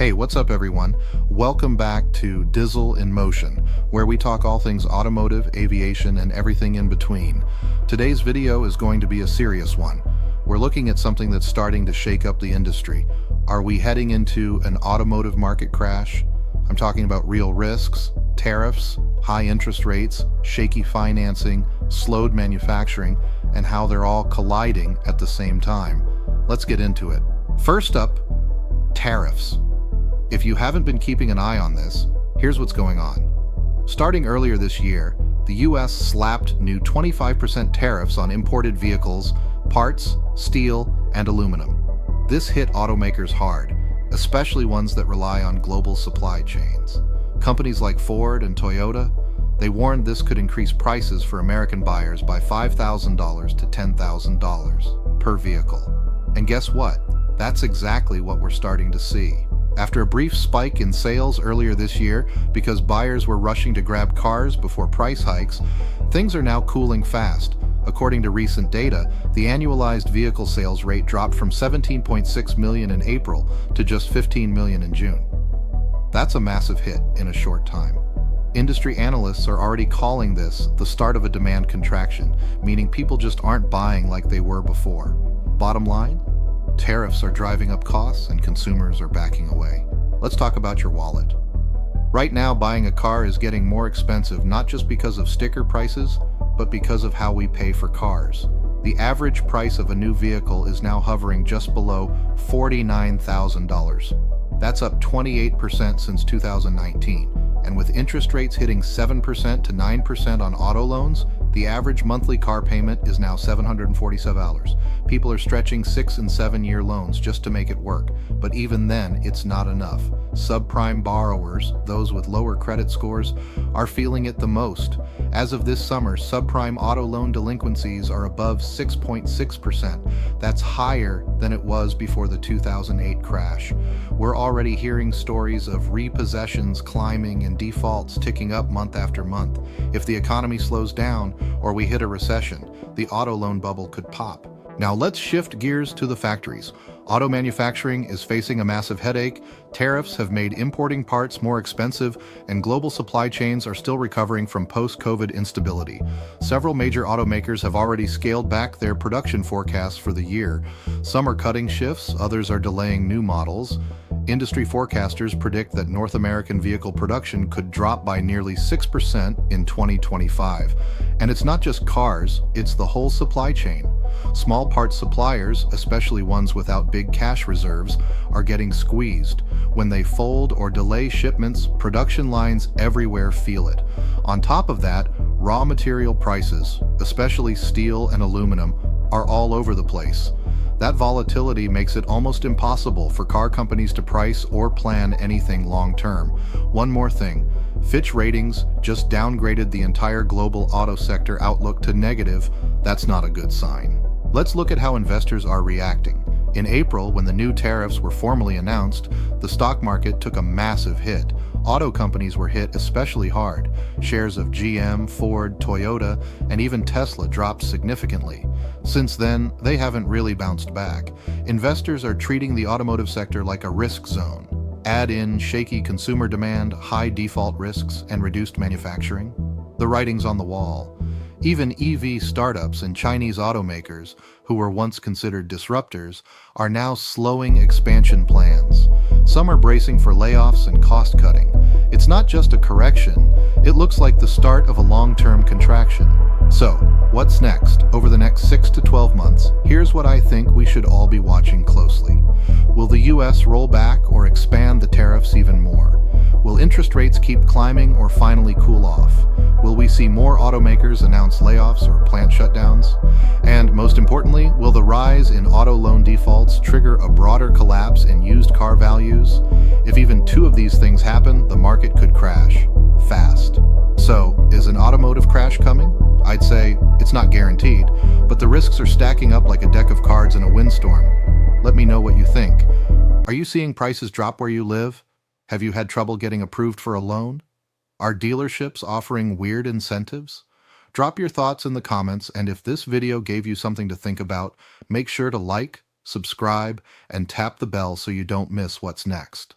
Hey, what's up everyone? Welcome back to Dizzle in Motion, where we talk all things automotive, aviation, and everything in between. Today's video is going to be a serious one. We're looking at something that's starting to shake up the industry. Are we heading into an automotive market crash? I'm talking about real risks, tariffs, high interest rates, shaky financing, slowed manufacturing, and how they're all colliding at the same time. Let's get into it. First up, tariffs. If you haven't been keeping an eye on this, here's what's going on. Starting earlier this year, the US slapped new 25% tariffs on imported vehicles, parts, steel, and aluminum. This hit automakers hard, especially ones that rely on global supply chains. Companies like Ford and Toyota, they warned this could increase prices for American buyers by $5,000 to $10,000 per vehicle. And guess what? That's exactly what we're starting to see. After a brief spike in sales earlier this year because buyers were rushing to grab cars before price hikes, things are now cooling fast. According to recent data, the annualized vehicle sales rate dropped from 17.6 million in April to just 15 million in June. That's a massive hit in a short time. Industry analysts are already calling this the start of a demand contraction, meaning people just aren't buying like they were before. Bottom line? Tariffs are driving up costs and consumers are backing away. Let's talk about your wallet. Right now, buying a car is getting more expensive not just because of sticker prices, but because of how we pay for cars. The average price of a new vehicle is now hovering just below $49,000. That's up 28% since 2019. And with interest rates hitting 7% to 9% on auto loans, the average monthly car payment is now $747. People are stretching 6- and 7-year loans just to make it work, but even then, it's not enough. Subprime borrowers, those with lower credit scores, are feeling it the most. As of this summer, subprime auto loan delinquencies are above 6.6%. That's higher than it was before the 2008 crash. We're already hearing stories of repossessions climbing and defaults ticking up month after month. If the economy slows down or we hit a recession, the auto loan bubble could pop. Now let's shift gears to the factories. Auto manufacturing is facing a massive headache, tariffs have made importing parts more expensive, and global supply chains are still recovering from post-COVID instability. Several major automakers have already scaled back their production forecasts for the year. Some are cutting shifts, others are delaying new models. Industry forecasters predict that North American vehicle production could drop by nearly 6% in 2025. And it's not just cars, it's the whole supply chain. Small parts suppliers, especially ones without big cash reserves, are getting squeezed. When they fold or delay shipments, production lines everywhere feel it. On top of that, raw material prices, especially steel and aluminum, are all over the place. That volatility makes it almost impossible for car companies to price or plan anything long-term. One more thing, Fitch Ratings just downgraded the entire global auto sector outlook to negative. That's not a good sign. Let's look at how investors are reacting. In April, when the new tariffs were formally announced, the stock market took a massive hit. Auto companies were hit especially hard. Shares of GM, Ford, Toyota, and even Tesla dropped significantly. Since then, they haven't really bounced back. Investors are treating the automotive sector like a risk zone. Add in shaky consumer demand, high default risks, and reduced manufacturing. The writing's on the wall. Even EV startups and Chinese automakers, who were once considered disruptors, are now slowing expansion plans. Some are bracing for layoffs and cost cutting. It's not just a correction, it looks like the start of a long-term contraction. So, what's next? Over the next 6 to 12 months, here's what I think we should all be watching closely. Will the US roll back or expand the tariffs even more? Will interest rates keep climbing or finally cool off? Will we see more automakers announce layoffs or plant shutdowns? And most importantly, will the rise in auto loan defaults trigger a broader collapse in used car values? If even two of these things happen, the market could crash fast. So, is an automotive crash coming? I'd say it's not guaranteed, but the risks are stacking up like a deck of cards in a windstorm. Let me know what you think. Are you seeing prices drop where you live? Have you had trouble getting approved for a loan? Are dealerships offering weird incentives? Drop your thoughts in the comments, and if this video gave you something to think about, make sure to like, subscribe, and tap the bell so you don't miss what's next.